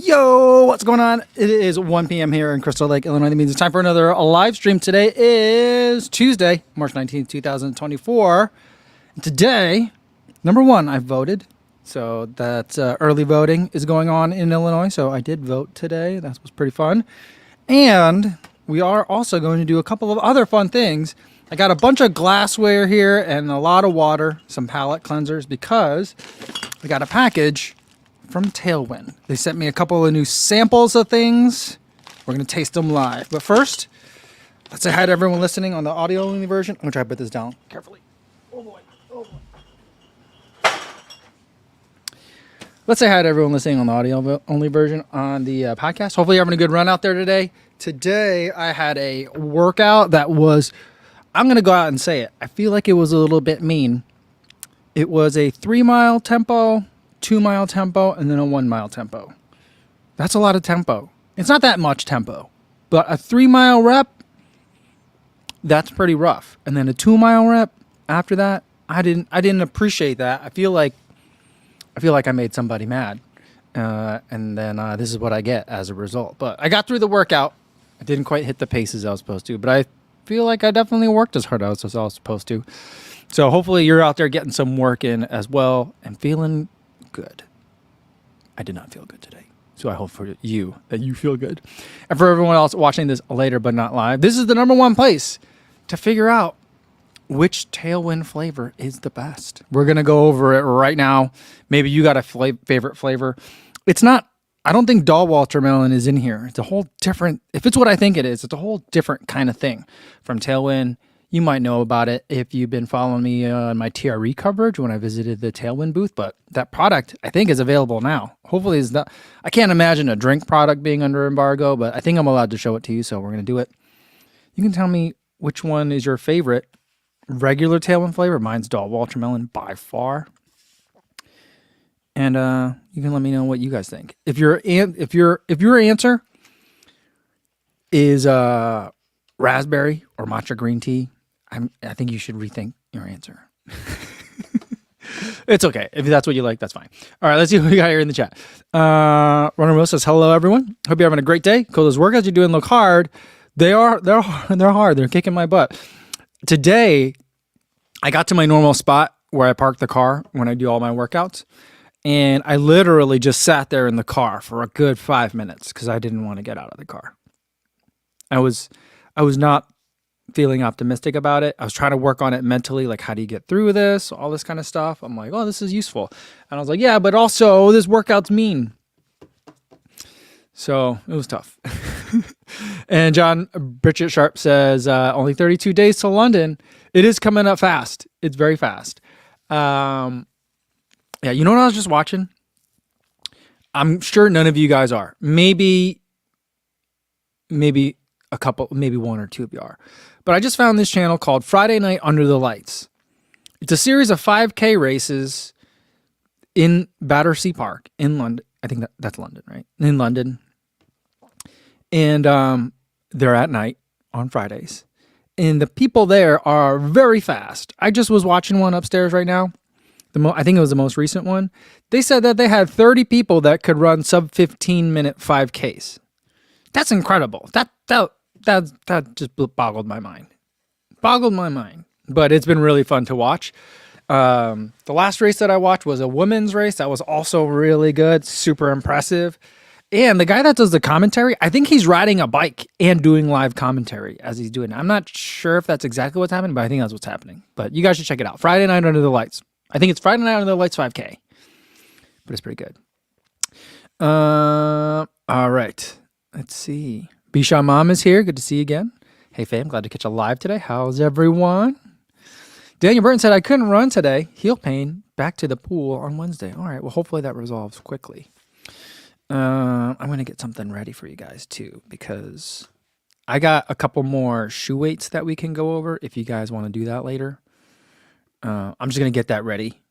Yo, what's going on? It is 1 p.m. here in Crystal Lake, Illinois. That means it's time for another live stream. Today is Tuesday, March 19th, 2024. And today, number one, I voted. So that's early voting is going on in Illinois. So I did vote today. That was pretty fun. And we are also going to do a couple of other fun things. I got a bunch of glassware here and a lot of water, some palette cleansers, because I got a package from Tailwind. They sent me a couple of new samples of things. We're going to taste them live. But first, let's say hi to everyone listening on the audio only version. I'm going to try to put this down carefully. Oh boy. Oh boy. Let's say hi to everyone listening on the audio only version on the podcast. Hopefully you're having a good run out there today. Today, I had a workout that was, I'm going to go out and say it. I feel like it was a little bit mean. It was a 3-mile tempo, 2-mile tempo, and then a 1-mile tempo. That's a lot of tempo. It's not that much tempo, but a 3-mile rep, that's pretty rough. And then a 2-mile rep after that, I didn't appreciate that. I feel like I made somebody mad. And then this is what I get as a result. But I got through the workout. I didn't quite hit the paces I was supposed to, but I feel like I definitely worked as hard as I was supposed to. So hopefully you're out there getting some work in as well and feeling good. I did not feel good today. So I hope for you that you feel good. And for everyone else watching this later but not live, this is the number one place to figure out which Tailwind flavor is the best. We're going to go over it right now. Maybe you got a favorite flavor. It's not, I don't think Dahl watermelon is in here. It's a whole different, if it's what I think it is, it's a whole different kind of thing from Tailwind. You might know about it if you've been following me on my TRE coverage when I visited the Tailwind booth, but that product I think is available now. Hopefully it's not, I can't imagine a drink product being under embargo, but I think I'm allowed to show it to you, so we're going to do it. You can tell me which one is your favorite regular Tailwind flavor. Mine's Dahl watermelon by far. And you can let me know what you guys think. If your answer is raspberry or matcha green tea, I think you should rethink your answer. It's okay. If that's what you like, that's fine. All right, let's see what we got here in the chat. Runner Will says, hello, everyone. Hope you're having a great day. Cool. Those workouts you're doing look hard. They're hard. They're kicking my butt. Today, I got to my normal spot where I park the car when I do all my workouts. And I literally just sat there in the car for a good 5 minutes because I didn't want to get out of the car. I was not feeling optimistic about it. I was trying to work on it mentally, like how do you get through this, all this kind of stuff. I'm like, oh, this is useful. And I was like, yeah, but also this workout's mean. So it was tough. And John Bridget Sharp says, only 32 days to London. It is coming up fast. It's very fast. Yeah, you know what I was just watching? I'm sure none of you guys are. Maybe a couple, maybe one or two of you are. But I just found this channel called Friday Night Under the Lights. It's a series of 5K races in Battersea Park in London. I think that's London, right? In London. And they're at night on Fridays. And the people there are very fast. I just was watching one upstairs right now. I think it was the most recent one. They said that they had 30 people that could run sub 15-minute 5Ks. That's incredible. That just boggled my mind. But it's been really fun to watch. The last race that I watched was a women's race. That was also really good. Super impressive. And the guy that does the commentary, I think he's riding a bike and doing live commentary as he's doing it. I'm not sure if that's exactly what's happening, but I think that's what's happening. But you guys should check it out. Friday Night Under the Lights. I think it's Friday Night Under the Lights 5K. But it's pretty good. All right. Let's see. Bisha Mom is here. Good to see you again. Hey, fam. Glad to catch you live today. How's everyone? Daniel Burton said, I couldn't run today. Heel pain. Back to the pool on Wednesday. All right. Well, hopefully that resolves quickly. I'm going to get something ready for you guys, too, because I got a couple more shoe weights that we can go over if you guys want to do that later. I'm just going to get that ready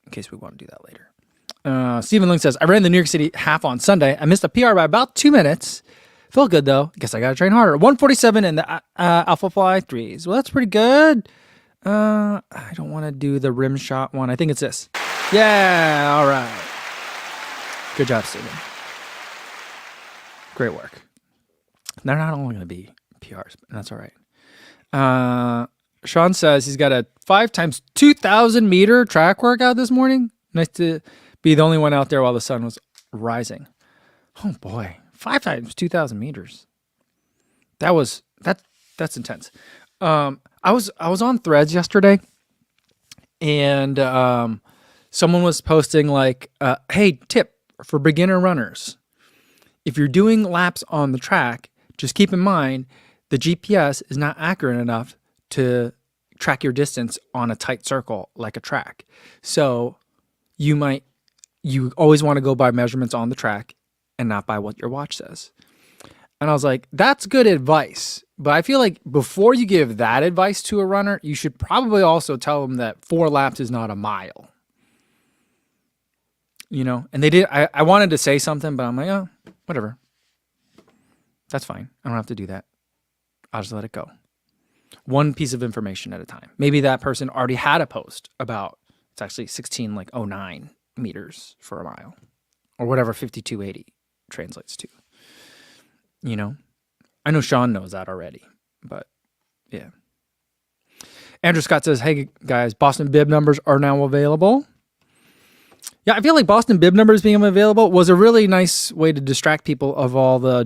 in case we want to do that later. Stephen Ling says, I ran the New York City half on Sunday. I missed a PR by about 2 minutes. Felt good, though. Guess I got to train harder. 147 in the Alpha Fly 3s. Well, that's pretty good. I don't want to do the rim shot one. I think it's this. Yeah, all right. Good job, Steven. Great work. They're not only going to be PRs, but that's all right. Sean says he's got a 5 times 2,000 meter track workout this morning. Nice to be the only one out there while the sun was rising. Oh boy, 5 times 2,000 meters. That's intense. I was on Threads yesterday, and someone was posting like, "Hey, tip for beginner runners: if you're doing laps on the track, just keep in mind the GPS is not accurate enough to track your distance on a tight circle like a track. So you always want to go by measurements on the track and not by what your watch says." And I was like, that's good advice. But I feel like before you give that advice to a runner, you should probably also tell them that 4 laps is not a mile. And they did. I wanted to say something, but I'm like, oh, whatever. That's fine. I don't have to do that. I'll just let it go. One piece of information at a time. Maybe that person already had a post about it's actually 16.09 meters for a mile, or whatever 5280 translates to. I know Sean knows that already, but yeah. Andrew Scott says, "Hey guys, Boston bib numbers are now available." Yeah, I feel like Boston bib numbers being available was a really nice way to distract people of all the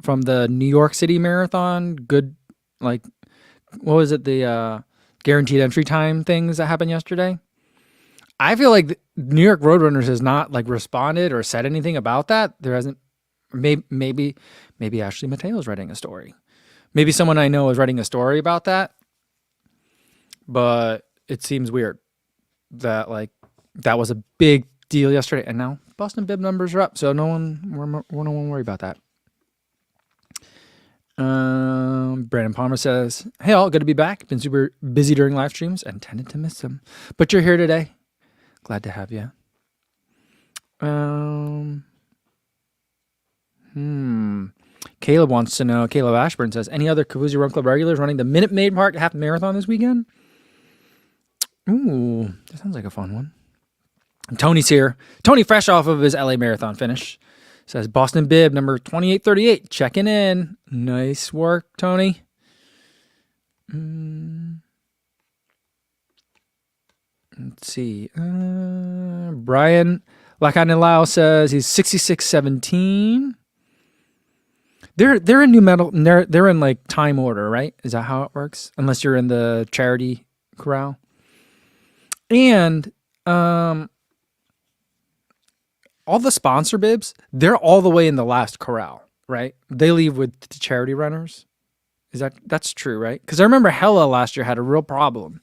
from the New York City Marathon. Good, like, what was it? The guaranteed entry time things that happened yesterday. I feel like New York Roadrunners has not responded or said anything about that. There hasn't. Maybe Ashley Mateo is writing a story. Maybe someone I know is writing a story about that. But it seems weird that that was a big deal yesterday, and now Boston bib numbers are up, so no one worry about that. Brandon Palmer says, "Hey all, good to be back. Been super busy during live streams and tended to miss them, but you're here today. Glad to have you." Caleb wants to know. Caleb Ashburn says, "Any other Kavuzi Run Club regulars running the Minute Maid Park half marathon this weekend?" Ooh, that sounds like a fun one. And Tony's here. Tony, fresh off of his LA Marathon finish, says Boston bib number 2838 checking in. Nice work, Tony. Let's see. Brian Lacanilao says he's 6617. They're in new metal. They're in time order, right? Is that how it works? Unless you're in the charity corral. And all the sponsor bibs, they're all the way in the last corral, right? They leave with the charity runners. That's true, right? Because I remember Hella last year had a real problem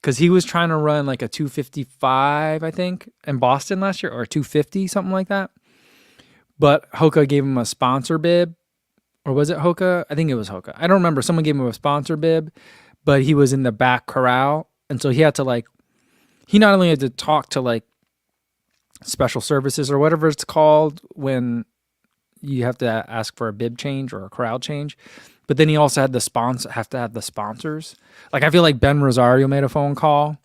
because he was trying to run a 255, I think, in Boston last year, or 250, something like that. But Hoka gave him a sponsor bib. Or was it Hoka? I think it was Hoka. I don't remember. Someone gave him a sponsor bib, but he was in the back corral. And so he had to he not only had to talk to special services or whatever it's called when you have to ask for a bib change or a corral change, but then he also had have to have the sponsors. I feel like Ben Rosario made a phone call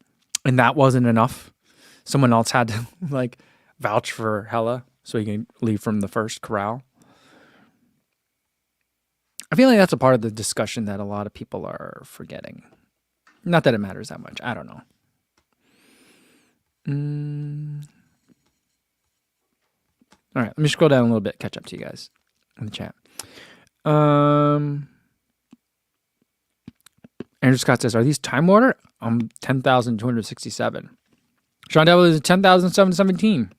and that wasn't enough. Someone else had to vouch for Hella so he can leave from the first corral. I feel like that's a part of the discussion that a lot of people are forgetting. Not that it matters that much. I don't know. All right, let me scroll down a little bit, catch up to you guys in the chat. Andrew Scott says, "Are these time order?" I'm 10,267. Sean Devil is 10,717.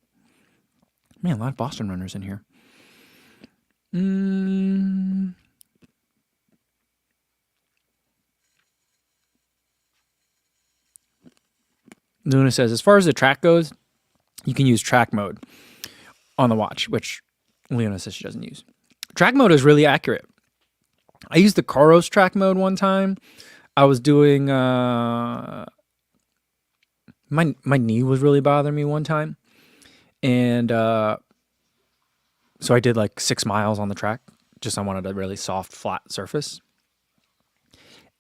Man, a lot of Boston runners in here. Luna says, "As far as the track goes, you can use track mode on the watch," which Leona says she doesn't use. Track mode is really accurate. I used the Koros track mode one time. I was doing my knee was really bothering me one time, and so I did 6 miles on the track. I wanted a really soft, flat surface.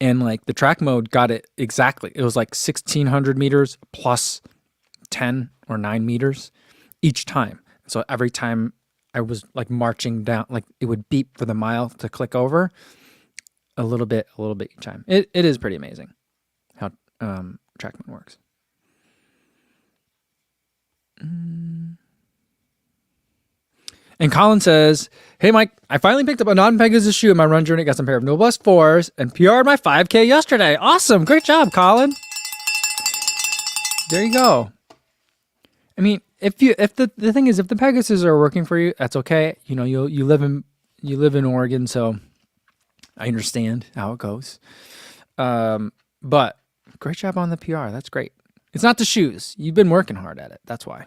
And the track mode got it exactly. It was 1,600 meters plus 10 or 9 meters each time. So every time I was like marching down, like it would beep for the mile to click over a little bit each time. It is pretty amazing how TrackMan works. And Colin says, "Hey Mike, I finally picked up a non-Pegasus shoe in my run journey. Got some pair of Noblesse 4s and PR'd my 5K yesterday. Awesome, great job, Colin. There you go. I mean, if the thing is, if the Pegasus are working for you, that's okay. You know, you live in Oregon, so I understand how it goes. But great job on the PR. That's great. It's not the shoes. You've been working hard at it. That's why."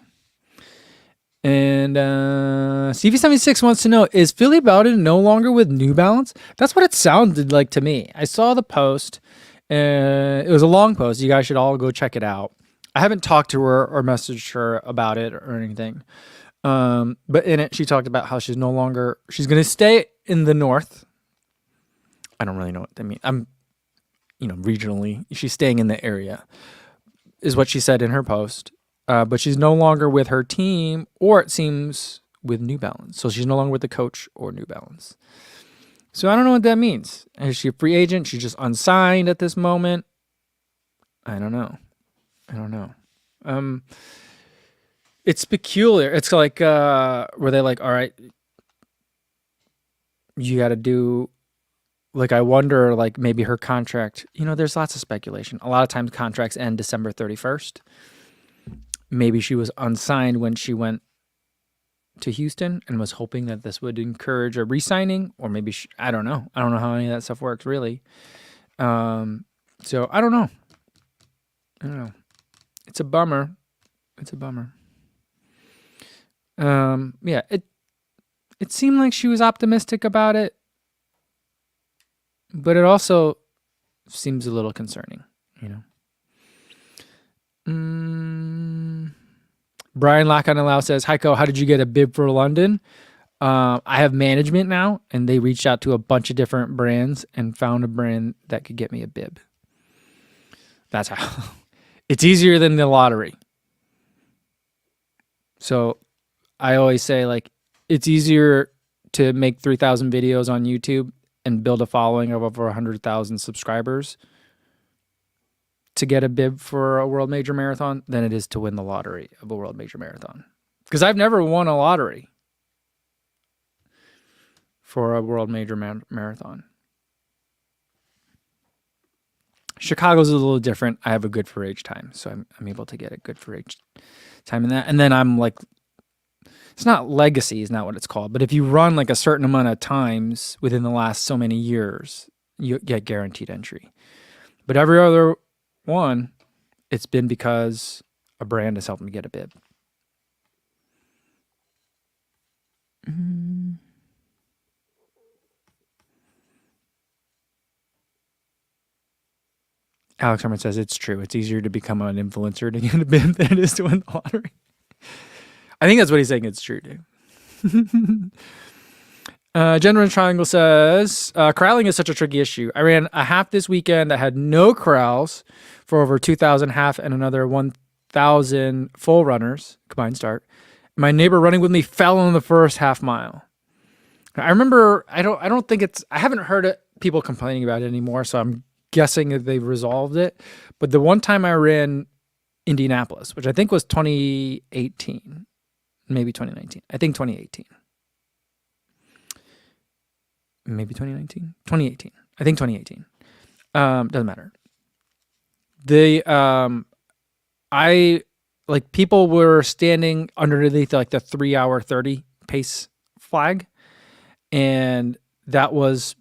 And CV76 wants to know, is Philly Bowden no longer with New Balance? That's what it sounded like to me. I saw the post. It was a long post. You guys should all go check it out. I haven't talked to her or messaged her about it or anything. But in it, she talked about how she's going to stay in the North. I don't really know what that means. Regionally, she's staying in the area, is what she said in her post. But she's no longer with her team, or it seems with New Balance. So she's no longer with the coach or New Balance. So I don't know what that means. Is she a free agent? She's just unsigned at this moment? I don't know. It's peculiar. It's like, were they like, all right, you got to do, like, I wonder, like, maybe her contract, there's lots of speculation. A lot of times contracts end December 31st. Maybe she was unsigned when she went to Houston and was hoping that this would encourage a re-signing, or maybe I don't know. I don't know how any of that stuff works, really. So I don't know. It's a bummer. Yeah, it seemed like she was optimistic about it, but it also seems a little concerning, Brian Lackanalao says, "Heiko, how did you get a bib for London?" I have management now, and they reached out to a bunch of different brands and found a brand that could get me a bib. That's how. It's easier than the lottery. So I always say, like, it's easier to make 3,000 videos on YouTube and build a following of over 100,000 subscribers to get a bib for a World Major Marathon than it is to win the lottery of a World Major Marathon. Because I've never won a lottery for a World Major Marathon. Chicago's a little different. I have a good for age time, so I'm able to get a good for age time in that. And then I'm like, it's not legacy, is not what it's called, but if you run like a certain amount of times within the last so many years, you get guaranteed entry. But every other one, it's been because a brand has helped me get a bib. Alex Herman says, it's true. It's easier to become an influencer to get a bib than it is to win the lottery. I think that's what he's saying. It's true, dude. Gentleman Triangle says, corralling is such a tricky issue. I ran a half this weekend that had no corrals for over 2,000 half and another 1,000 full runners, combined start. My neighbor running with me fell on the first half mile. I remember, I haven't heard people complaining about it anymore, so I'm guessing that they've resolved it. But the one time I ran Indianapolis, which I think was 2018, maybe 2019. I think 2018. Maybe 2019? 2018. I think 2018. Doesn't matter. People were standing underneath like the 3-hour 30 pace flag. And that was,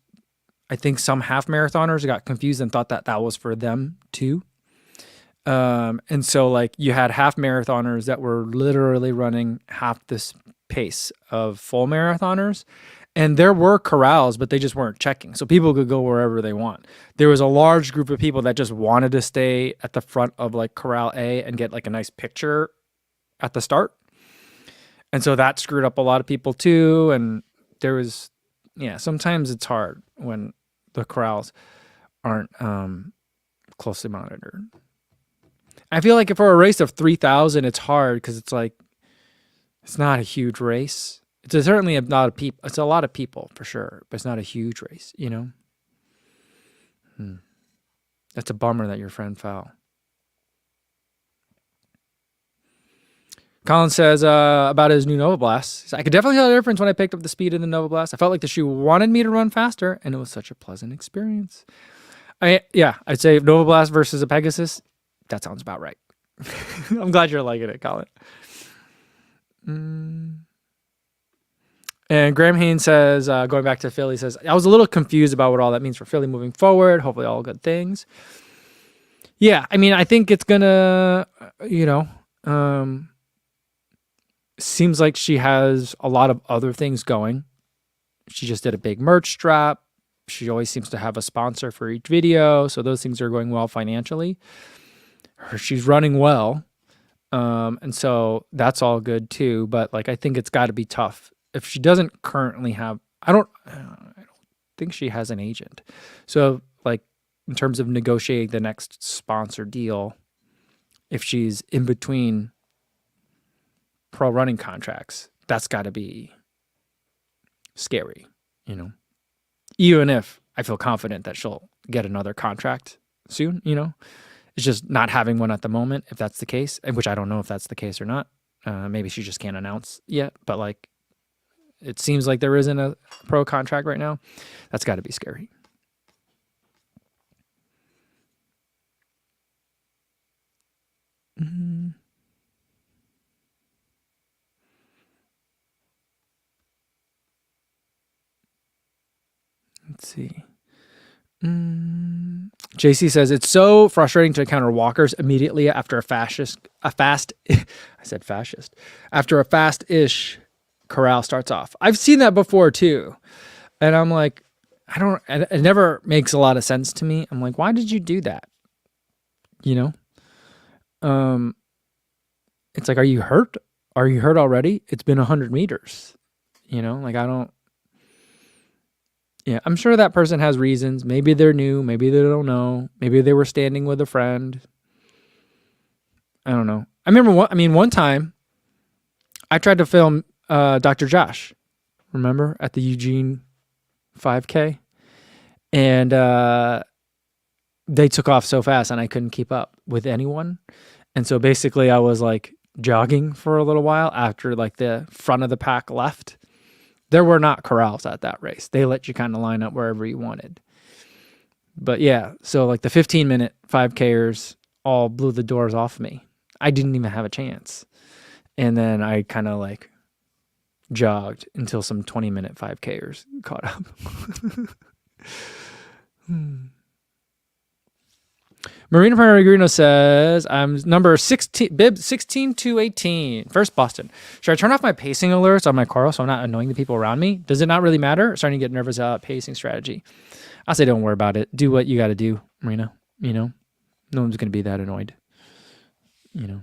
I think some half marathoners got confused and thought that that was for them too. And so like you had half marathoners that were literally running half this pace of full marathoners. And there were corrals, but they just weren't checking. So people could go wherever they want. There was a large group of people that just wanted to stay at the front of like corral A and get like a nice picture at the start. And so that screwed up a lot of people too. And there was, sometimes it's hard when the corrals aren't closely monitored. I feel like for a race of 3,000, it's hard because it's like, it's not a huge race. It's certainly a lot of people. It's a lot of people for sure, but it's not a huge race, you know? That's a bummer that your friend fell. Colin says about his new Nova Blast. I could definitely tell the difference when I picked up the speed of the Nova Blast. I felt like the shoe wanted me to run faster, and it was such a pleasant experience. I'd say Nova Blast versus a Pegasus. That sounds about right. I'm glad you're liking it, Colin. And Graham Haynes says, going back to Philly, says, I was a little confused about what all that means for Philly moving forward. Hopefully all good things. Yeah, I mean, I think it's going to, seems like she has a lot of other things going. She just did a big merch drop. She always seems to have a sponsor for each video. So those things are going well financially. She's running well. And so that's all good too. But like, I think it's got to be tough. If she doesn't currently have, I don't think she has an agent. So like in terms of negotiating the next sponsor deal, if she's in between pro running contracts, that's got to be scary, even if I feel confident that she'll get another contract soon, it's just not having one at the moment. If that's the case, which I don't know if that's the case or not, maybe she just can't announce yet, but like, it seems like there isn't a pro contract right now. That's got to be scary. Let's see. JC says it's so frustrating to encounter walkers immediately after after a fast-ish corral starts off. I've seen that before too. And I'm like, it never makes a lot of sense to me. I'm like, why did you do that? It's like, are you hurt? Are you hurt already? It's been 100 meters, I'm sure that person has reasons. Maybe they're new. Maybe they don't know. Maybe they were standing with a friend. I don't know. I remember one time I tried to film Dr. Josh, remember, at the Eugene 5K? And they took off so fast and I couldn't keep up with anyone. And so basically I was like jogging for a little while after like the front of the pack left. There were not corrals at that race. They let you kind of line up wherever you wanted. But yeah, so like the 15-minute 5Kers all blew the doors off me. I didn't even have a chance. And then I kind of like jogged until some 20-minute 5Kers caught up. Marina Peregrino says, I'm number 16, bib 16 to 18. First Boston. Should I turn off my pacing alerts on my car so I'm not annoying the people around me? Does it not really matter? Starting to get nervous about pacing strategy. I'll say don't worry about it. Do what you got to do, Marina. No one's going to be that annoyed. And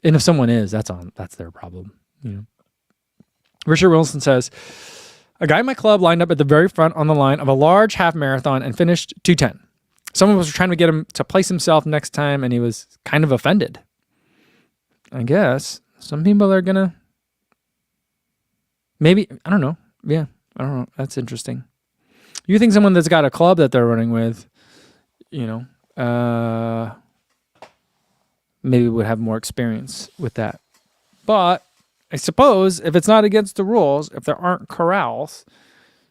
if someone is, that's their problem. Richard Wilson says, a guy in my club lined up at the very front on the line of a large half marathon and finished 2:10. Someone was trying to get him to place himself next time, and he was kind of offended. I guess some people are gonna, maybe, I don't know. Yeah, I don't know. That's interesting. You think someone that's got a club that they're running with, maybe would have more experience with that. But I suppose if it's not against the rules, if there aren't corrals,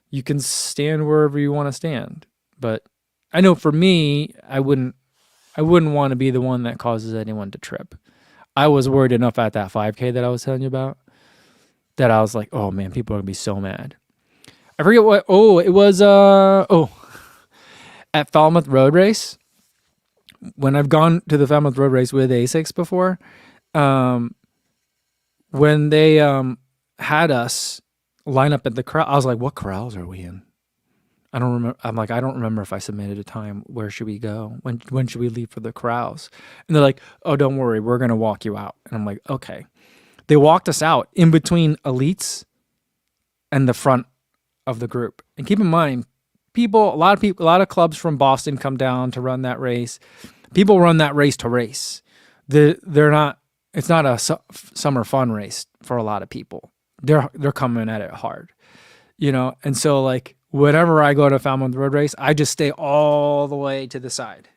you can stand wherever you want to stand. But I know for me, I wouldn't want to be the one that causes anyone to trip. I was worried enough at that 5K that I was telling you about that I was like, oh man, people are going to be so mad. I forget what, it was, at Falmouth Road Race. When I've gone to the Falmouth Road Race with ASICs before, when they had us line up at the corral, I was like, what corrals are we in? I don't remember. I'm like, I don't remember if I submitted a time. Where should we go? When should we leave for the corrals? And they're like, oh, don't worry. We're going to walk you out. And I'm like, okay. They walked us out in between elites and the front of the group. And keep in mind, a lot of clubs from Boston come down to run that race. People run that race to race. They're not. It's not a summer fun race for a lot of people. They're coming at it hard, And so like whenever I go to a Falmouth Road race, I just stay all the way to the side,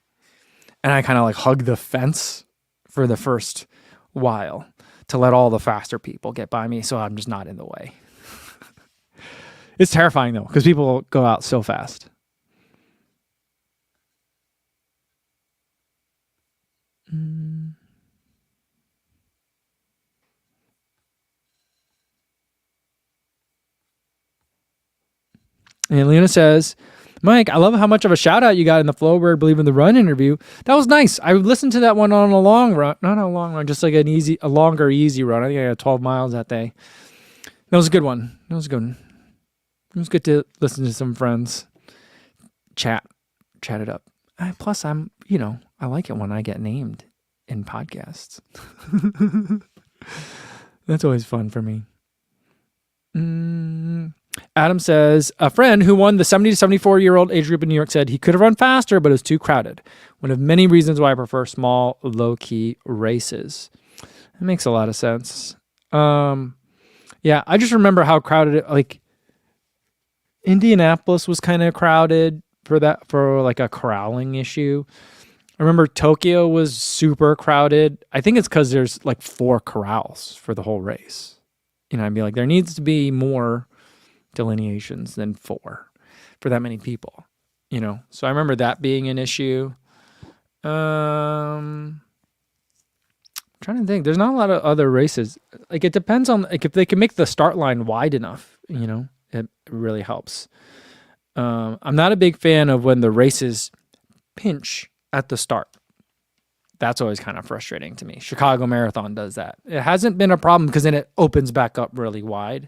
and I kind of like hug the fence for the first while to let all the faster people get by me, so I'm just not in the way. It's terrifying though, because people go out so fast. And Lena says, Mike, I love how much of a shout out you got in the Flowbird Believe in the Run interview. That was nice. I listened to that one on a long run, not a long run, just like a longer, easy run. I think I got 12 miles that day. That was a good one. It was good to listen to some friends chat it up. Plus, I like it when I get named in podcasts. That's always fun for me. Adam says, a friend who won the 70 to 74-year-old age group in New York said he could have run faster, but it was too crowded. One of many reasons why I prefer small, low-key races. That makes a lot of sense. Yeah, I just remember how crowded like Indianapolis was kind of crowded for like a corralling issue. I remember Tokyo was super crowded. I think it's because there's like 4 corrals for the whole race. I'd be like, there needs to be more delineations than 4 for that many people. So I remember that being an issue. I'm trying to think. There's not a lot of other races. Like it depends on like if they can make the start line wide enough. It really helps. I'm not a big fan of when the races pinch at the start. That's always kind of frustrating to me. Chicago Marathon does that. It hasn't been a problem because then it opens back up really wide.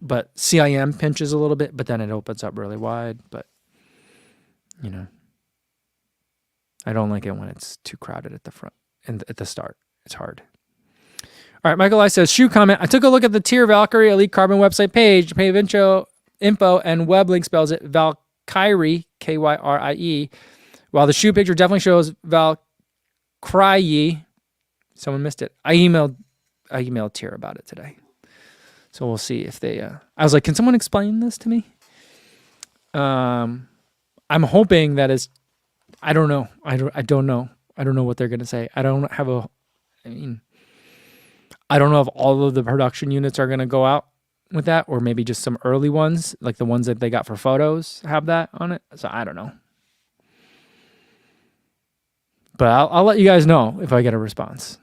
But CIM pinches a little bit, but then it opens up really wide. But, I don't like it when it's too crowded at the front and at the start. It's hard. All right, Michael I says, shoe comment. I took a look at the Tier Valkyrie Elite Carbon website page. Pay info and web link spells it Valkyrie, Kyrie. While the shoe picture definitely shows Valkyrie, someone missed it. I emailed Tier about it today. So we'll see if they, I was like, can someone explain this to me? I'm hoping that is, I don't know. I don't know. I don't know what they're going to say. I don't know if all of the production units are going to go out with that, or maybe just some early ones, like the ones that they got for photos have that on it. So I don't know. But I'll let you guys know if I get a response.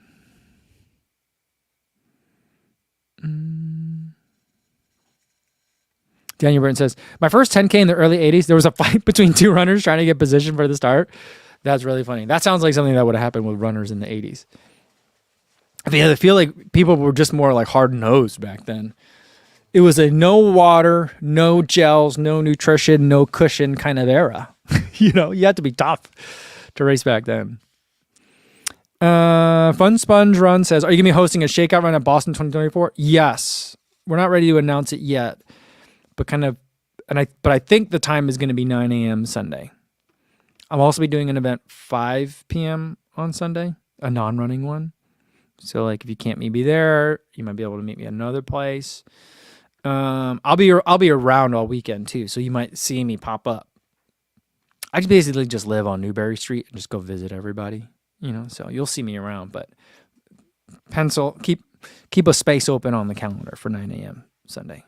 Daniel Burton says, my first 10K in the early 80s, there was a fight between 2 runners trying to get position for the start. That's really funny. That sounds like something that would have happened with runners in the 80s. I feel like people were just more like hard-nosed back then. It was a no water, no gels, no nutrition, no cushion kind of era. You had to be tough to race back then. Fun Sponge Run says, are you going to be hosting a shakeout run at Boston 2024? Yes. We're not ready to announce it yet. But I think the time is going to be 9 a.m. Sunday. I'll also be doing an event 5 p.m. on Sunday, a non-running one. So like if you can't meet me there, you might be able to meet me at another place. I'll be around all weekend too, so you might see me pop up. I basically just live on Newberry Street and just go visit everybody, so you'll see me around, but keep a space open on the calendar for 9 a.m. Sunday.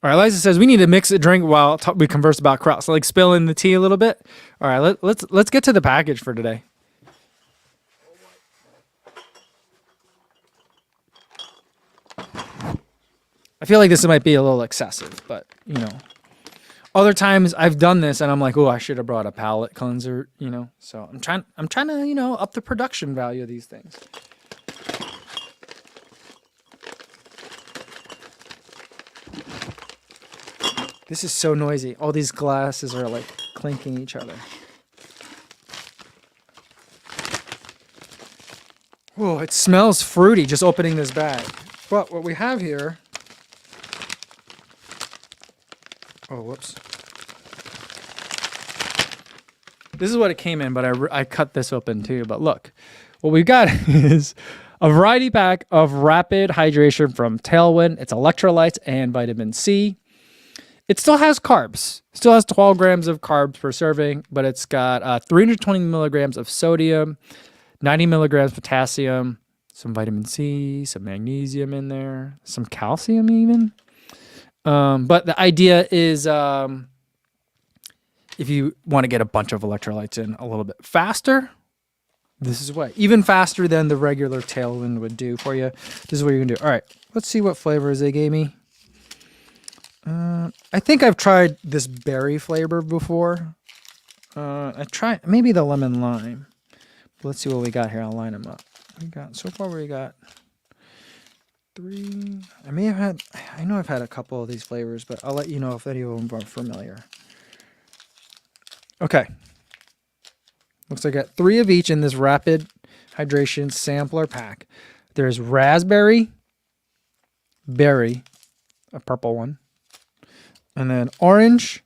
All right, Liza says we need to mix a drink while we converse about cross. So like spill in the tea a little bit. All right, let's get to the package for today. I feel like this might be a little excessive, but other times I've done this and I'm like, oh, I should have brought a palate cleanser, So I'm trying to up the production value of these things. This is so noisy. All these glasses are like clinking each other. Oh, it smells fruity just opening this bag. But what we have here... Oh, whoops. This is what it came in, but I cut this open too. But look, what we've got is a variety pack of rapid hydration from Tailwind. It's electrolytes and vitamin C. It still has carbs. Still has 12 grams of carbs per serving, but it's got 320 milligrams of sodium, 90 milligrams potassium, some vitamin C, some magnesium in there, some calcium even. But the idea is if you want to get a bunch of electrolytes in a little bit faster, this is what, even faster than the regular Tailwind would do for you. This is what you're going to do. All right, let's see what flavors they gave me. I think I've tried this berry flavor before. I tried maybe the lemon lime. But let's see what we got here. I'll line them up. So far we got 3. I know I've had a couple of these flavors, but I'll let you know if any of them are familiar. Okay. Looks like I got 3 of each in this rapid hydration sampler pack. There's raspberry, berry, a purple one, and then orange,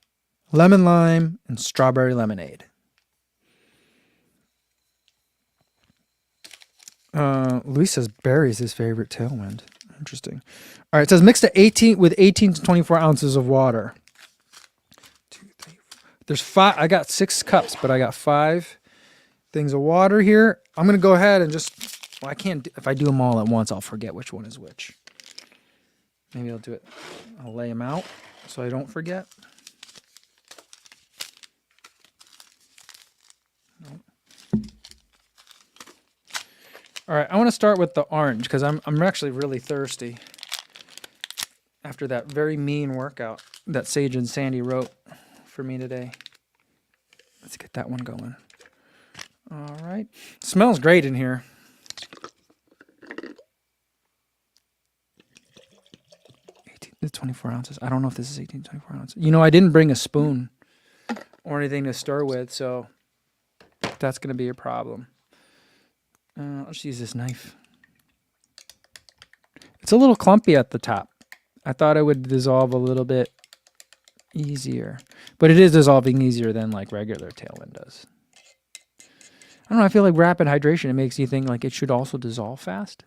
lemon lime, and strawberry lemonade. Luis says berry is his favorite Tailwind. Interesting. All right, it says mix to 18 to 24 ounces of water. 2, 3, 4. There's 5. I got 6 cups, but I got 5 things of water here. I'm gonna go ahead and just. Well, I can't. If I do them all at once, I'll forget which one is which. Maybe I'll do it. I'll lay them out so I don't forget. All right, I want to start with the orange because I'm actually really thirsty after that very mean workout that Sage and Sandy wrote for me today. Let's get that one going. All right. Smells great in here. 18 to 24 ounces. I don't know if this is 18 to 24 ounces. You know, I didn't bring a spoon or anything to stir with, so that's going to be a problem. I'll just use this knife. It's a little clumpy at the top. I thought it would dissolve a little bit easier, but it is dissolving easier than like regular Tailwind does. I don't know. I feel like rapid hydration, it makes you think like it should also dissolve fast.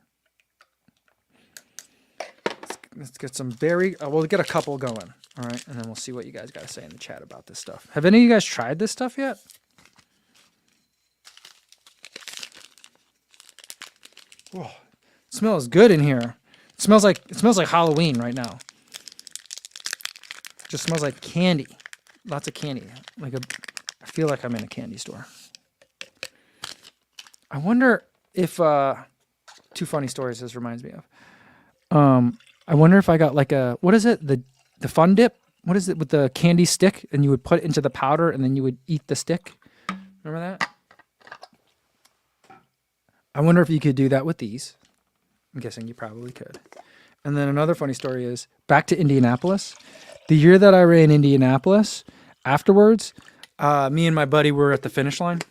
Let's get some berry. We'll get a couple going. All right. And then we'll see what you guys got to say in the chat about this stuff. Have any of you guys tried this stuff yet? Whoa, it smells good in here. It smells like Halloween right now. It just smells like candy. Lots of candy. I feel like I'm in a candy store. I wonder if 2 funny stories this reminds me of. I wonder if I got like a, what is it? The fun dip? What is it with the candy stick? And you would put it into the powder and then you would eat the stick. Remember that? I wonder if you could do that with these. I'm guessing you probably could. And then another funny story is back to Indianapolis. The year that I ran Indianapolis, afterwards, me and my buddy were at the finish line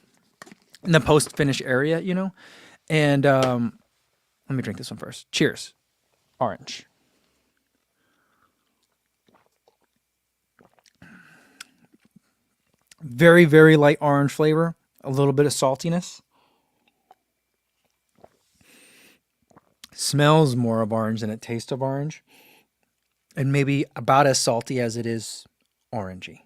in the post-finish area, you know. And let me drink this one first. Cheers. Orange. Very, very light orange flavor. A little bit of saltiness. Smells more of orange than it tastes of orange, and maybe about as salty as it is orangey.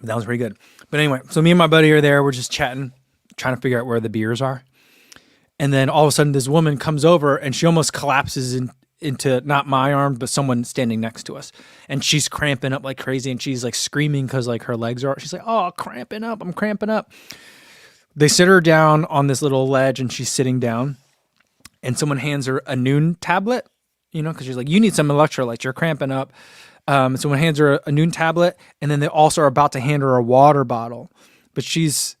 That was pretty good. But anyway, so me and my buddy are there. We're just chatting, trying to figure out where the beers are. And then all of a sudden this woman comes over and she almost collapses into not my arm, but someone standing next to us. And she's cramping up like crazy. And she's like screaming because like her legs are, she's like, oh, cramping up. I'm cramping up. They sit her down on this little ledge and she's sitting down and someone hands her a Noon tablet, you know, because she's like, you need some electrolytes. You're cramping up. Someone hands her a Noon tablet and then they also are about to hand her a water bottle. But she's,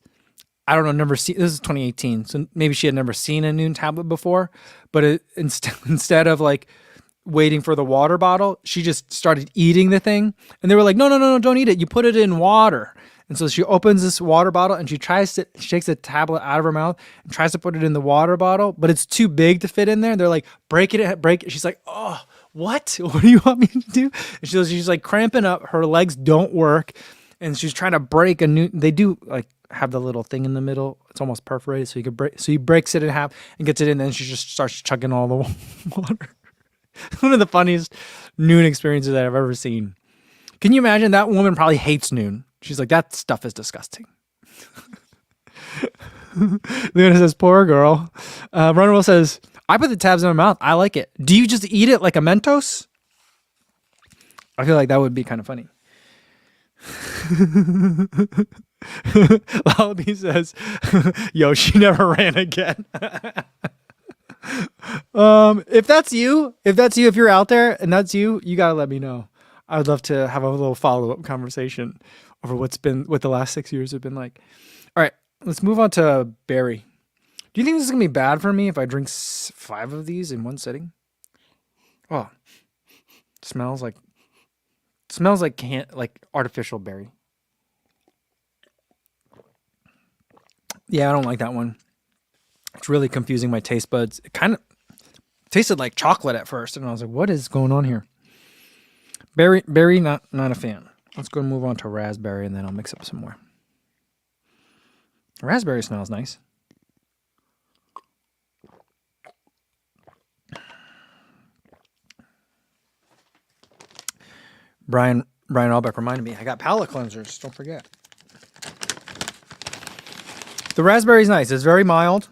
I don't know, never seen, this is 2018. So maybe she had never seen a Noon tablet before, but instead of like waiting for the water bottle, she just started eating the thing. And they were like, no, don't eat it. You put it in water. And so she opens this water bottle and she takes the tablet out of her mouth and tries to put it in the water bottle, but it's too big to fit in there. They're like, break it. She's like, oh, what? What do you want me to do? And she's like cramping up. Her legs don't work. And she's trying to break a new, they do like have the little thing in the middle. It's almost perforated. So you could break, so he breaks it in half and gets it in. And then she just starts chugging all the water. One of the funniest Noon experiences that I've ever seen. Can you imagine? That woman probably hates Noon. She's like, that stuff is disgusting. Luna says, poor girl. Runwell says, I put the tabs in my mouth. I like it. Do you just eat it like a Mentos? I feel like that would be kind of funny. Lullaby says, yo, she never ran again. If you're out there and that's you, you gotta let me know. I would love to have a little follow-up conversation over what the last 6 years have been like. All right, let's move on to berry. Do you think this is gonna be bad for me if I drink 5 of these in one sitting? Oh, smells like artificial berry. Yeah, I don't like that one. It's really confusing my taste buds. It kind of tasted like chocolate at first, and I was like, what is going on here? Berry, not a fan. Let's go move on to raspberry, and then I'll mix up some more. Raspberry smells nice. Brian Albeck reminded me, I got palate cleansers. Don't forget. The raspberry is nice. It's very mild.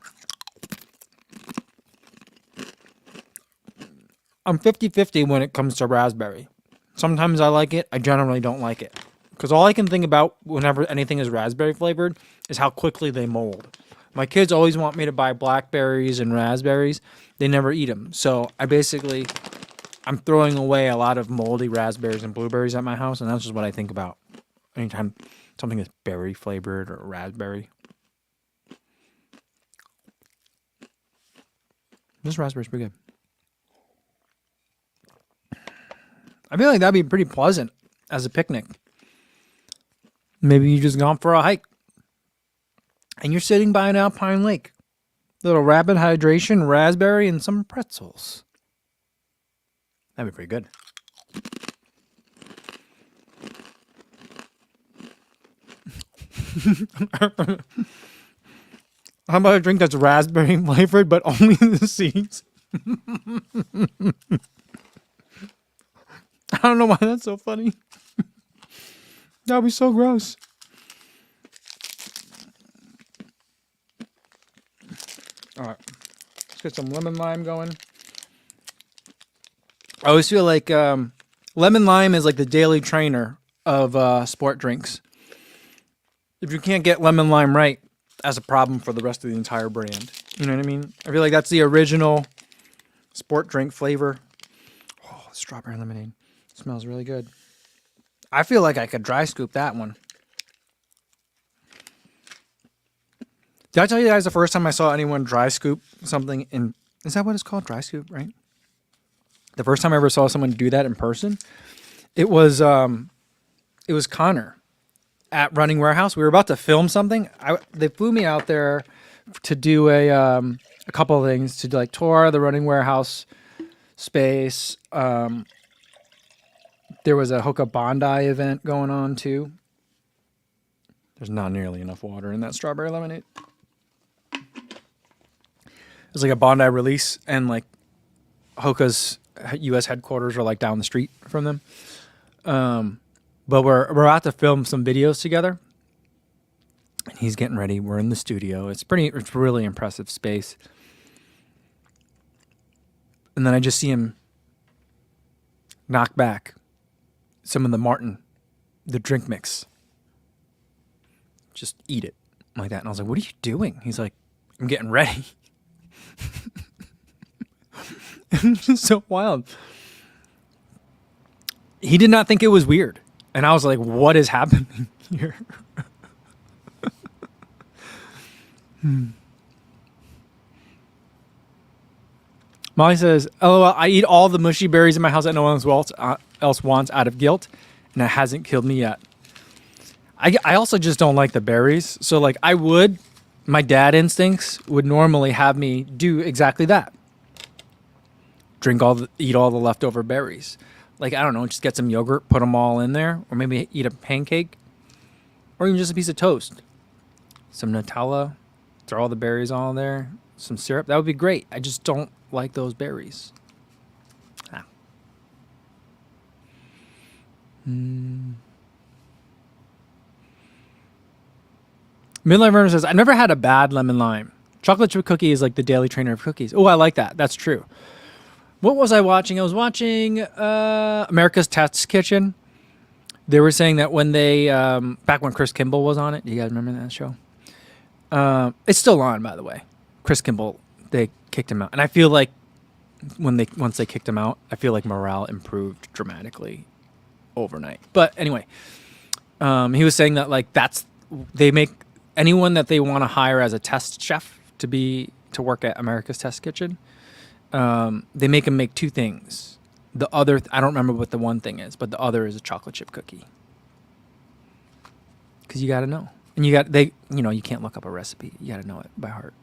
I'm 50-50 when it comes to raspberry. Sometimes I like it. I generally don't like it. Because all I can think about whenever anything is raspberry flavored is how quickly they mold. My kids always want me to buy blackberries and raspberries. They never eat them. So I'm throwing away a lot of moldy raspberries and blueberries at my house. And that's just what I think about anytime something is berry flavored or raspberry. This raspberry's pretty good. I feel like that'd be pretty pleasant as a picnic. Maybe you just gone for a hike and you're sitting by an alpine lake. Little rapid hydration, raspberry, and some pretzels. That'd be pretty good. How about a drink that's raspberry flavored, but only the seeds? I don't know why that's so funny. That would be so gross. All right. Let's get some lemon lime going. I always feel like lemon lime is like the daily trainer of sport drinks. If you can't get lemon lime right, that's a problem for the rest of the entire brand. You know what I mean? I feel like that's the original sport drink flavor. Oh, strawberry lemonade. Smells really good. I feel like I could dry scoop that one. Did I tell you guys the first time I saw anyone dry scoop something in... Is that what it's called? Dry scoop, right? The first time I ever saw someone do that in person, it was Connor at Running Warehouse. We were about to film something. They flew me out there to do a couple of things, to like tour the Running Warehouse space. There was a Hoka Bondi event going on too. There's not nearly enough water in that strawberry lemonade. It's like a Bondi release, and like Hoka's U.S. headquarters are like down the street from them. But we're about to film some videos together. And he's getting ready. We're in the studio. It's really impressive space. And then I just see him knock back some of the Martin, the drink mix. Just eat it like that. And I was like, what are you doing? He's like, I'm getting ready. It's just so wild. He did not think it was weird. And I was like, what is happening here? Molly says, LOL, I eat all the mushy berries in my house that no one else wants out of guilt, and it hasn't killed me yet. I also just don't like the berries. So, like, my dad instincts would normally have me do exactly that. eat all the leftover berries. Like, I don't know, just get some yogurt, put them all in there, or maybe eat a pancake, or even just a piece of toast. Some Nutella, throw all the berries all in there, some syrup. That would be great. I just don't like those berries. Midlife Runner says, I've never had a bad lemon lime. Chocolate chip cookie is like the daily trainer of cookies. Oh, I like that. That's true. What was I watching? I was watching America's Test Kitchen. They were saying that when they, back when Chris Kimball was on it, do you guys remember that show? It's still on, by the way. Chris Kimball, they kicked him out. And I feel like once they kicked him out, I feel like morale improved dramatically overnight. But anyway, he was saying that like they make anyone that they want to hire as a test chef to work at America's Test Kitchen. They make them make two things. The other, I don't remember what the one thing is, but the other is a chocolate chip cookie. Because you got to know, and you can't look up a recipe. You got to know it by heart.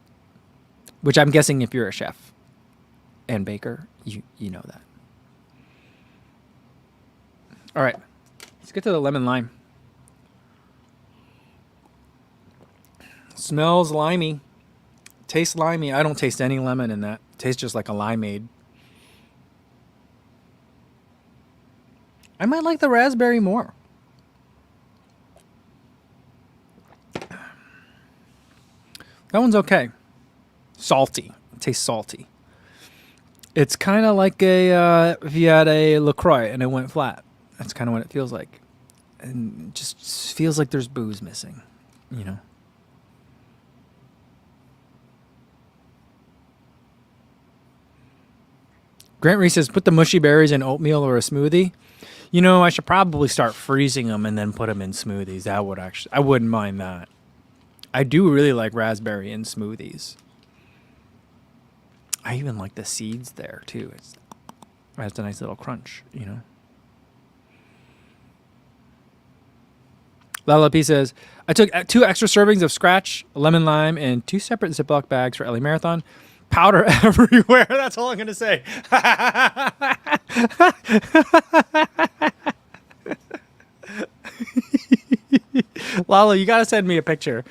Which I'm guessing if you're a chef and baker, you know that. All right, let's get to the lemon lime. Smells limey. Tastes limey. I don't taste any lemon in that. Tastes just like a limeade. I might like the raspberry more. That one's okay. Salty. It tastes salty. It's kind of like if you had a LaCroix and it went flat. That's kind of what it feels like. And it just feels like there's booze missing, you know. Grant Reese says, put the mushy berries in oatmeal or a smoothie. You know, I should probably start freezing them and then put them in smoothies. I wouldn't mind that. I do really like raspberry in smoothies. I even like the seeds there, too. It has a nice little crunch, you know. Lala P says, I took 2 extra servings of Scratch, lemon lime, and 2 separate Ziploc bags for LA Marathon. Powder everywhere. That's all I'm going to say. Lala, you got to send me a picture.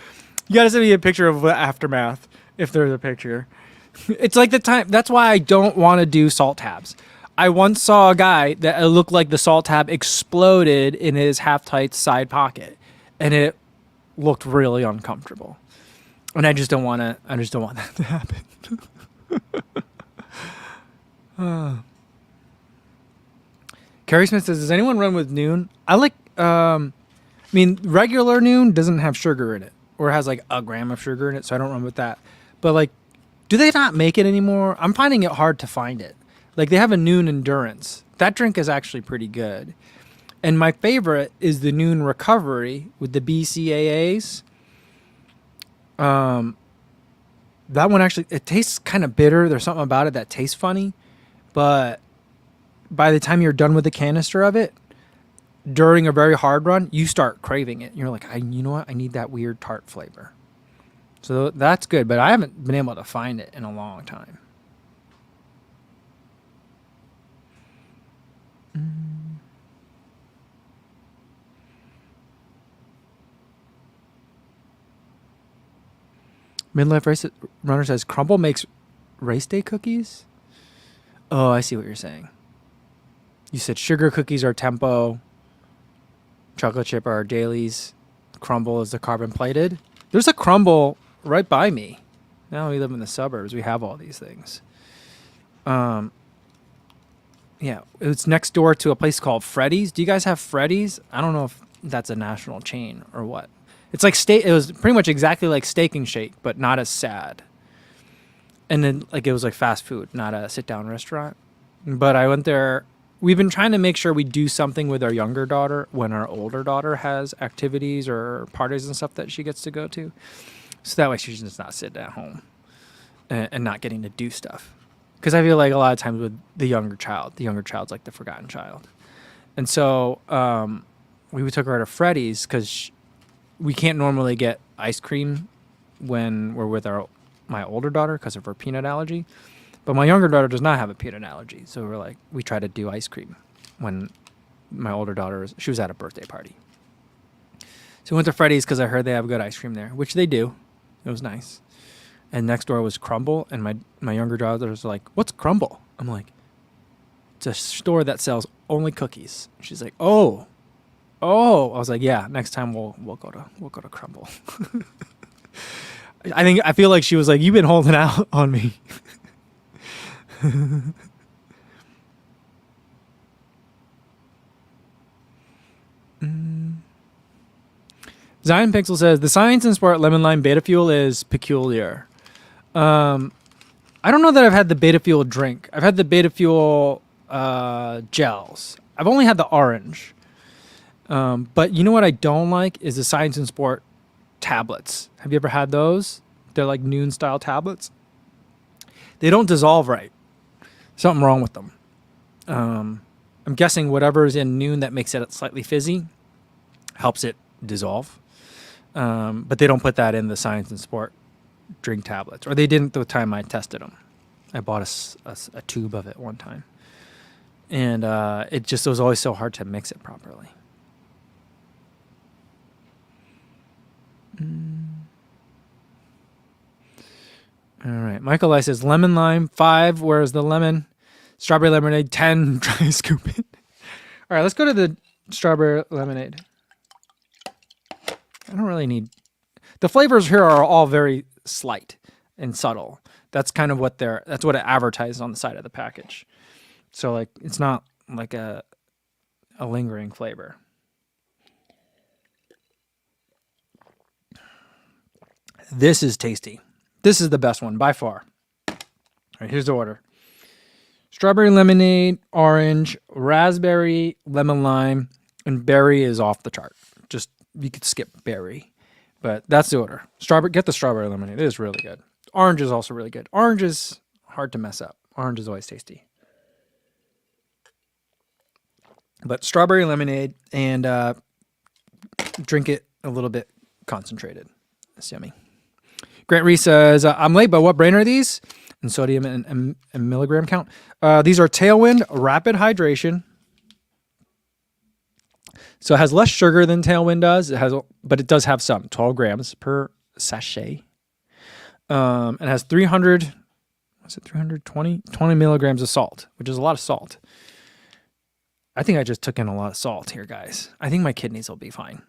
You got to send me a picture of the aftermath, if there's a picture. It's like the time. That's why I don't want to do salt tabs. I once saw a guy that it looked like the salt tab exploded in his half-tight side pocket, and it looked really uncomfortable. And I just don't want that to happen. Carrie Smith says, does anyone run with Noon? I like, regular Noon doesn't have sugar in it, or has like a gram of sugar in it, so I don't run with that. But like, do they not make it anymore? I'm finding it hard to find it. Like, they have a Noon Endurance. That drink is actually pretty good. And my favorite is the Noon Recovery with the BCAAs. That one actually, it tastes kind of bitter. There's something about it that tastes funny. But by the time you're done with the canister of it, during a very hard run, you start craving it. You're like, you know what? I need that weird tart flavor. So that's good. But I haven't been able to find it in a long time. Midlife Race Runner says, Crumble makes race day cookies? Oh, I see what you're saying. You said sugar cookies are tempo, chocolate chip are dailies, Crumble is the carbon plated. There's a Crumble right by me. Now we live in the suburbs. We have all these things. Yeah, it's next door to a place called Freddy's. Do you guys have Freddy's? I don't know if that's a national chain or what. It's like it was pretty much exactly like Steak and Shake, but not as sad. And then like it was like fast food, not a sit-down restaurant. But I went there. We've been trying to make sure we do something with our younger daughter when our older daughter has activities or parties and stuff that she gets to go to. So that way she's just not sitting at home and not getting to do stuff. Because I feel like a lot of times with the younger child's like the forgotten child. And so we took her to Freddy's because we can't normally get ice cream when we're with my older daughter because of her peanut allergy. But my younger daughter does not have a peanut allergy. So we try to do ice cream when my older daughter she was at a birthday party. So we went to Freddy's because I heard they have good ice cream there, which they do. It was nice. And next door was Crumble, and my younger daughter was like, "What's Crumble?" I'm like, "It's a store that sells only cookies." She's like, "Oh." I was like, "Yeah, next time we'll go to Crumble." I feel like she was like, "You've been holding out on me." Zion Pixel says the Science and Sport Lemon Lime Beta Fuel is peculiar. I don't know that I've had the Beta Fuel drink. I've had the Beta Fuel gels. I've only had the orange. But you know what I don't like is the Science and Sport tablets. Have you ever had those? They're like Noon style tablets. They don't dissolve right. Something wrong with them. I'm guessing whatever is in Noon that makes it slightly fizzy helps it dissolve. But they don't put that in the Science and Sport drink tablets, or they didn't the time I tested them. I bought a tube of it one time, and it just was always so hard to mix it properly. All right, Michael I says lemon lime 5. Where's the lemon? Strawberry lemonade 10. Try scoop it. All right, let's go to the strawberry lemonade. I don't really need. The flavors here are all very slight and subtle. That's kind of what that's what it advertises on the side of the package. So like it's not like a lingering flavor. This is tasty. This is the best one by far. All right, here's the order. Strawberry lemonade, orange, raspberry, lemon lime, and berry is off the chart. Just you could skip berry. But that's the order. Get the strawberry lemonade. It is really good. Orange is also really good. Orange is hard to mess up. Orange is always tasty. But strawberry lemonade and drink it a little bit concentrated. It's yummy. Grant Reese says, I'm late, but what brand are these? And sodium and milligram count. These are Tailwind Rapid Hydration. So it has less sugar than Tailwind does. But it does have some, 12 grams per sachet. It has 320 milligrams of salt, which is a lot of salt. I think I just took in a lot of salt here, guys. I think my kidneys will be fine.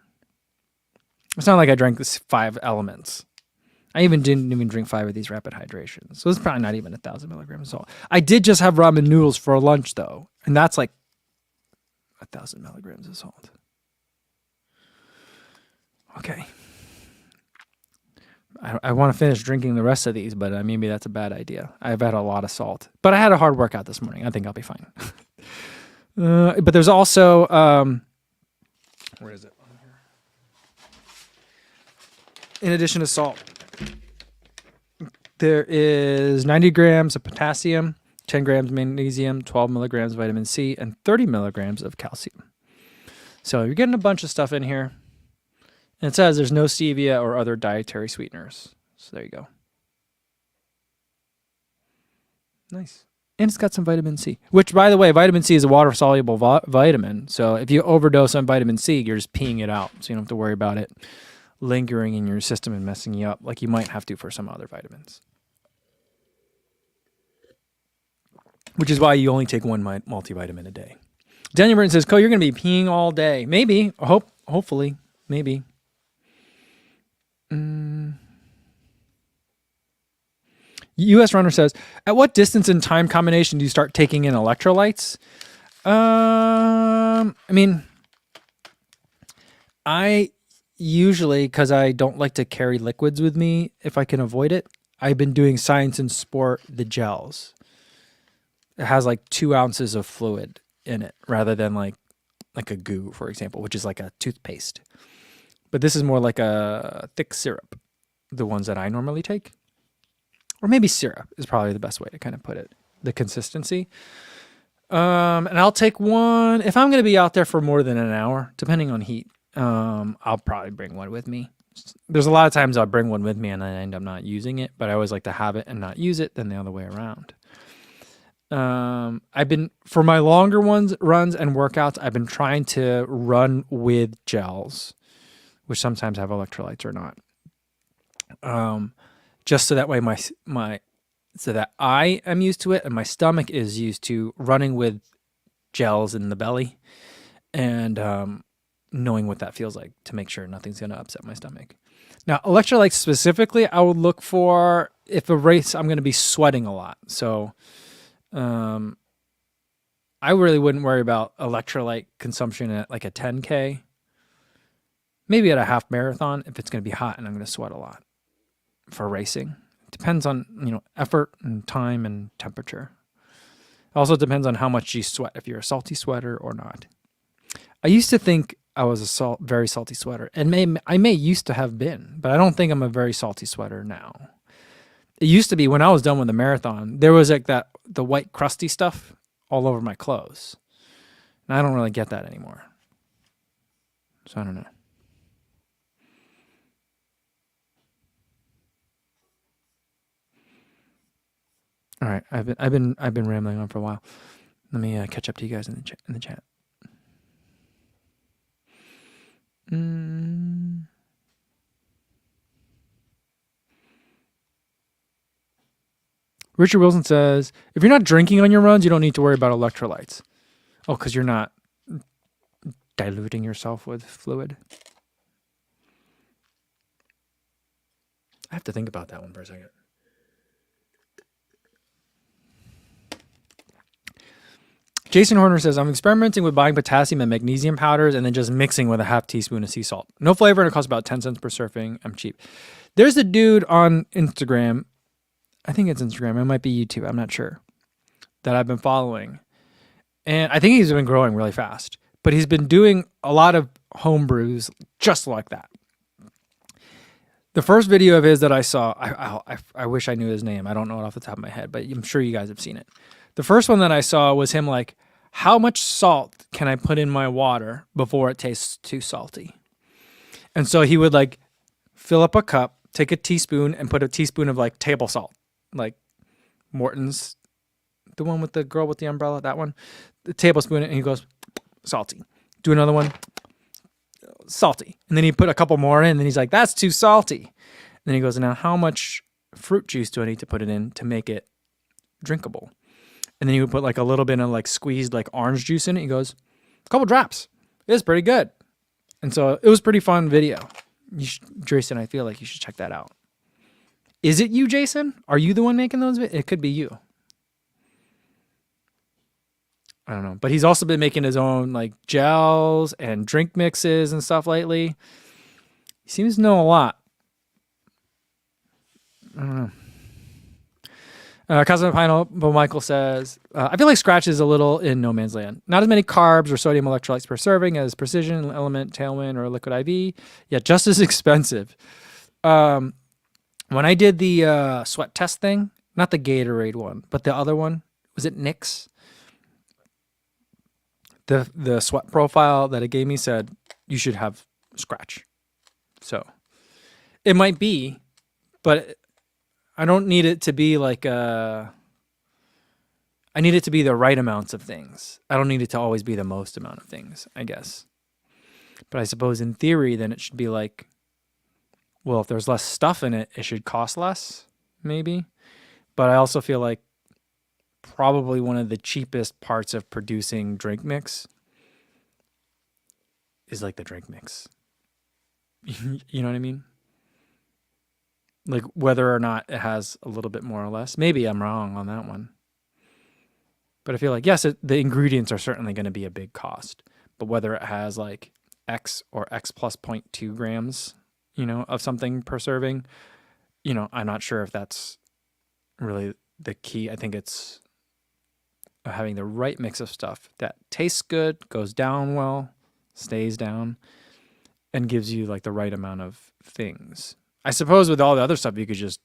It's not like I drank this 5 elements. I didn't even drink 5 of these rapid hydrations. So it's probably not even 1,000 milligrams of salt. I did just have ramen noodles for lunch, though. And that's like 1,000 milligrams of salt. Okay. I want to finish drinking the rest of these, but maybe that's a bad idea. I've had a lot of salt. But I had a hard workout this morning. I think I'll be fine. But there's also... where is it? In addition to salt, there is 90 grams of potassium, 10 grams magnesium, 12 milligrams of vitamin C, and 30 milligrams of calcium. So you're getting a bunch of stuff in here. And it says there's no stevia or other dietary sweeteners. So there you go. Nice. And it's got some vitamin C, which, by the way, vitamin C is a water-soluble vitamin. So if you overdose on vitamin C, you're just peeing it out. So you don't have to worry about it lingering in your system and messing you up like you might have to for some other vitamins. Which is why you only take one multivitamin a day. Daniel Burton says, "Co, you're going to be peeing all day." Maybe. Hopefully. Maybe. U.S. Runner says, "At what distance and time combination do you start taking in electrolytes?" I usually, because I don't like to carry liquids with me if I can avoid it, I've been doing Science and Sport, the gels. It has like 2 ounces of fluid in it rather than like a goo, for example, which is like a toothpaste. But this is more like a thick syrup, the ones that I normally take. Or maybe syrup is probably the best way to kind of put it, the consistency. And I'll take one, if I'm going to be out there for more than an hour, depending on heat, I'll probably bring one with me. There's a lot of times I'll bring one with me and I end up not using it, but I always like to have it and not use it than the other way around. I've been, for my longer runs and workouts, I've been trying to run with gels, which sometimes have electrolytes or not. Just so that way so that I am used to it and my stomach is used to running with gels in the belly, and knowing what that feels like to make sure nothing's going to upset my stomach. Now, electrolytes specifically, I would look for if a race I'm going to be sweating a lot. So I really wouldn't worry about electrolyte consumption at like a 10K. Maybe at a half marathon if it's going to be hot and I'm going to sweat a lot for racing. It depends on, effort and time and temperature. It also depends on how much you sweat, if you're a salty sweater or not. I used to think I was a very salty sweater, and I may used to have been, but I don't think I'm a very salty sweater now. It used to be when I was done with the marathon, there was like the white crusty stuff all over my clothes. And I don't really get that anymore. So I don't know. All right, I've been rambling on for a while. Let me catch up to you guys in the chat. Richard Wilson says, if you're not drinking on your runs, you don't need to worry about electrolytes. Oh, because you're not diluting yourself with fluid. I have to think about that one for a second. Jason Horner says, I'm experimenting with buying potassium and magnesium powders and then just mixing with a half teaspoon of sea salt. No flavor, and it costs about 10 cents per serving. I'm cheap. There's a dude on Instagram, I think it's Instagram, it might be YouTube, I'm not sure, that I've been following. And I think he's been growing really fast. But he's been doing a lot of home brews just like that. The first video of his that I saw, I wish I knew his name. I don't know it off the top of my head, but I'm sure you guys have seen it. The first one that I saw was him like, how much salt can I put in my water before it tastes too salty? And so he would like fill up a cup, take a teaspoon, and put a teaspoon of like table salt, like Morton's, the one with the girl with the umbrella, that one, the tablespoon, and he goes, salty. Do another one, salty. And then he put a couple more in, and then he's like, that's too salty. And then he goes, now how much fruit juice do I need to put it in to make it drinkable? And then he would put like a little bit of like squeezed like orange juice in it. He goes, a couple drops. It's pretty good. And so it was a pretty fun video. Jason, I feel like you should check that out. Is it you, Jason? Are you the one making those? It could be you. I don't know. But he's also been making his own like gels and drink mixes and stuff lately. He seems to know a lot. I don't know. Cousin Pineapple Michael says, I feel like Scratch is a little in no man's land. Not as many carbs or sodium electrolytes per serving as Precision, Element, Tailwind, or Liquid IV, yet just as expensive. When I did the sweat test thing, not the Gatorade one, but the other one, was it Nix? The sweat profile that it gave me said you should have Scratch. So it might be, but I don't need it to be like I need it to be the right amounts of things. I don't need it to always be the most amount of things, I guess. But I suppose in theory, then it should be like, well, if there's less stuff in it, it should cost less, maybe. But I also feel like probably one of the cheapest parts of producing drink mix is like the drink mix. You know what I mean? Like whether or not it has a little bit more or less. Maybe I'm wrong on that one. But I feel like, yes, the ingredients are certainly going to be a big cost. But whether it has like X or X plus 0.2 grams, of something per serving, I'm not sure if that's really the key. I think it's having the right mix of stuff that tastes good, goes down well, stays down, and gives you like the right amount of things. I suppose with all the other stuff, you could just,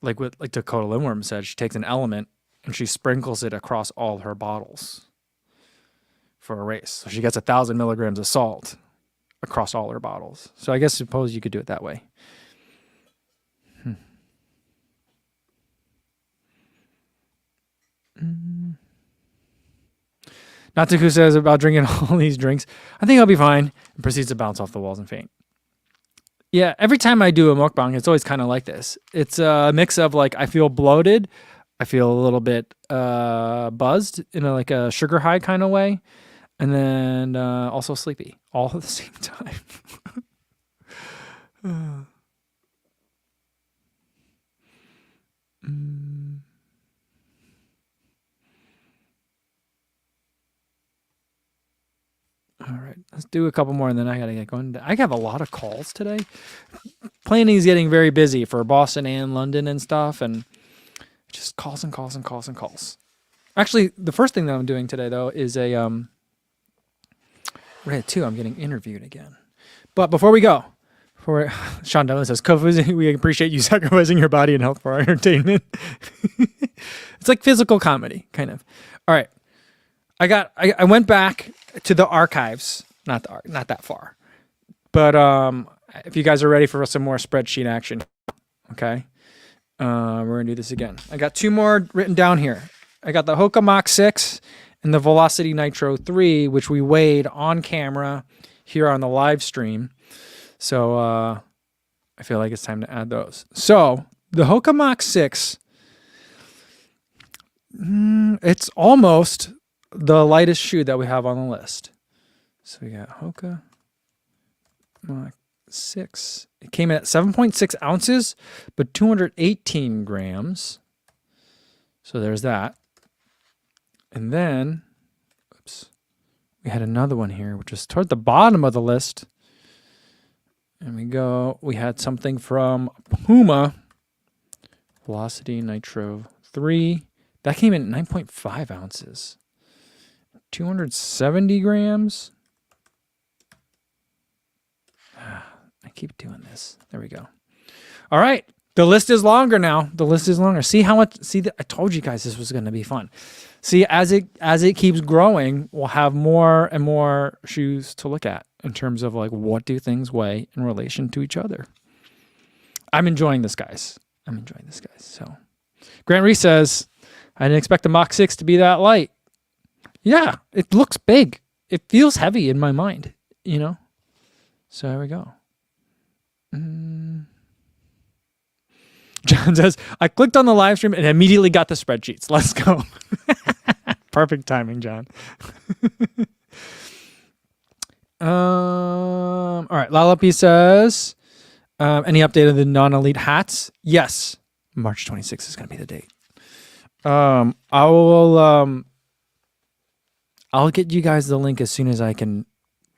like Dakota Lindworm said, she takes an element and she sprinkles it across all her bottles for a race. So she gets 1,000 milligrams of salt across all her bottles. So I suppose you could do it that way. Natsuku says about drinking all these drinks. I think I'll be fine. And proceeds to bounce off the walls and faint. Yeah, every time I do a mukbang, it's always kind of like this. It's a mix of like I feel bloated, I feel a little bit buzzed in like a sugar high kind of way, and then also sleepy all at the same time. All right, let's do a couple more, and then I gotta get going. I have a lot of calls today. Planning is getting very busy for Boston and London and stuff, and just calls and calls and calls and calls. Actually, the first thing that I'm doing today, though, is a Red 2. I'm getting interviewed again. But before we go, Sean Dillon says, Kofuzi, we appreciate you sacrificing your body and health for our entertainment. It's like physical comedy, kind of. All right. I went back to the archives, not that far. But if you guys are ready for some more spreadsheet action, okay? We're going to do this again. I got 2 more written down here. I got the Hoka Mach 6 and the Velocity Nitro 3, which we weighed on camera here on the live stream. So I feel like it's time to add those. So the Hoka Mach 6, it's almost the lightest shoe that we have on the list. So we got Hoka Mach 6. It came in at 7.6 ounces, but 218 grams. So there's that. And then, we had another one here, which is toward the bottom of the list. And we had something from Puma, Velocity Nitro 3. That came in at 9.5 ounces. 270 grams. I keep doing this. There we go. All right. The list is longer now. The list is longer. See how much, I told you guys this was going to be fun. See, as it keeps growing, we'll have more and more shoes to look at in terms of like what do things weigh in relation to each other. I'm enjoying this, guys. So Grant Reese says, I didn't expect the Mach 6 to be that light. Yeah, it looks big. It feels heavy in my mind, you know? So there we go. John says, I clicked on the live stream and immediately got the spreadsheets. Let's go. Perfect timing, John. All right. Lalapi says, any update of the non-elite hats? Yes. March 26th is going to be the date. I'll get you guys the link as soon as I can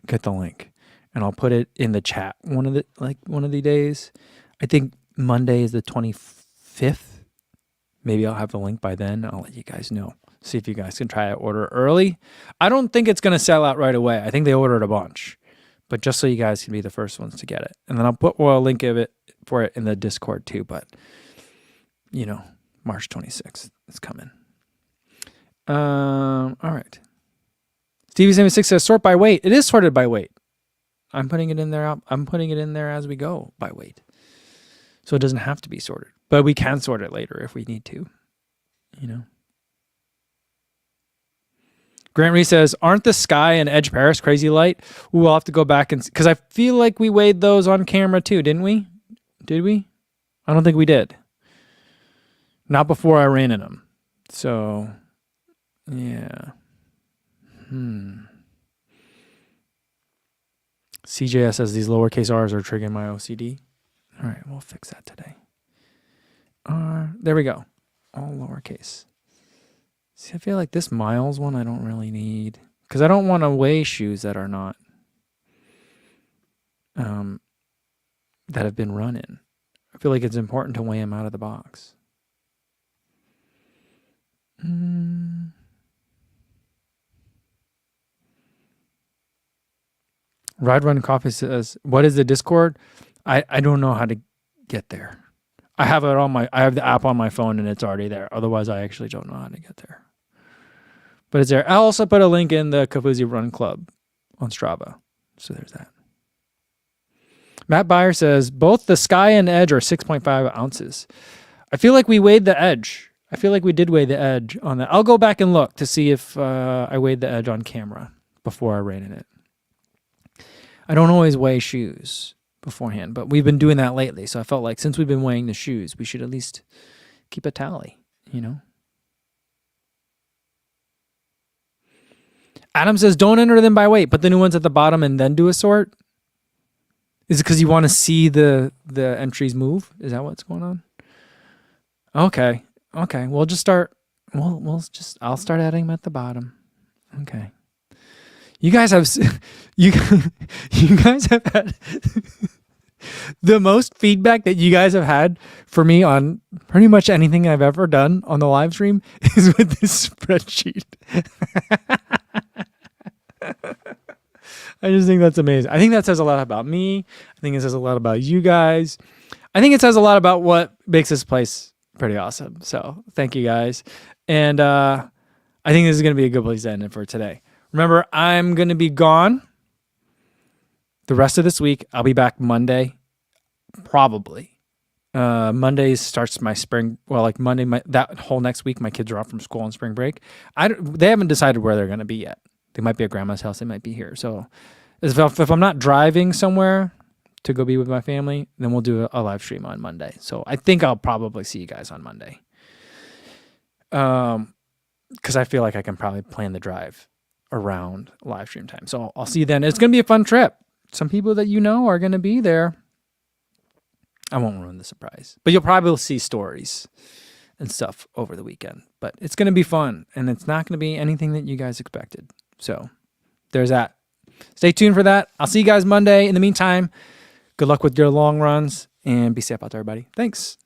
get the link, and I'll put it in the chat one of the days. I think Monday is the 25th. Maybe I'll have the link by then. I'll let you guys know. See if you guys can try to order early. I don't think it's going to sell out right away. I think they ordered a bunch, but just so you guys can be the first ones to get it. And then I'll put a link of it for it in the Discord too. But you know, March 26th is coming. All right. Stevie76 says sort by weight. It is sorted by weight. I'm putting it in there. I'm putting it in there as we go by weight. So it doesn't have to be sorted, but we can sort it later if we need to, you know. Grant Reese says, aren't the Sky and Edge Paris crazy light? Ooh, we'll have to go back and, because I feel like we weighed those on camera too, didn't we? Did we? I don't think we did. Not before I ran in them. So, yeah. CJS says these lowercase r's are triggering my OCD. All right, we'll fix that today. There we go. All lowercase. See, I feel like this Miles one I don't really need because I don't want to weigh shoes that are not that have been run in. I feel like it's important to weigh them out of the box. Ride Run Coffee says, what is the Discord? I don't know how to get there. I have the app on my phone and it's already there. Otherwise, I actually don't know how to get there. But it's there. I'll also put a link in the Kofuzi Run Club on Strava. So there's that. Matt Byer says, both the Sky and Edge are 6.5 ounces. I feel like we weighed the Edge I feel like we did weigh the edge on that. I'll go back and look to see if I weighed the edge on camera before I rated it. I don't always weigh shoes beforehand, but we've been doing that lately. So I felt like since we've been weighing the shoes, we should at least keep a tally, you know? Adam says, don't enter them by weight. Put the new ones at the bottom and then do a sort. Is it because you want to see the entries move? Is that what's going on? Okay. We'll just start. I'll start adding them at the bottom. Okay. You guys have you guys have had the most feedback that you guys have had for me on pretty much anything I've ever done on the live stream is with this spreadsheet. I just think that's amazing. I think that says a lot about me. I think it says a lot about you guys. I think it says a lot about what makes this place pretty awesome. So thank you guys. And I think this is going to be a good place to end it for today. Remember, I'm going to be gone the rest of this week. I'll be back Monday, probably. Monday starts my spring. Well, like Monday, that whole next week, my kids are off from school on spring break. They haven't decided where they're going to be yet. They might be at grandma's house. They might be here. So if I'm not driving somewhere to go be with my family, then we'll do a live stream on Monday. So I think I'll probably see you guys on Monday. Because I feel like I can probably plan the drive around live stream time. So I'll see you then. It's going to be a fun trip. Some people that you know are going to be there. I won't ruin the surprise, but you'll probably see stories and stuff over the weekend. But it's going to be fun, and it's not going to be anything that you guys expected. So there's that. Stay tuned for that. I'll see you guys Monday. In the meantime, good luck with your long runs, and be safe out there, everybody. Thanks.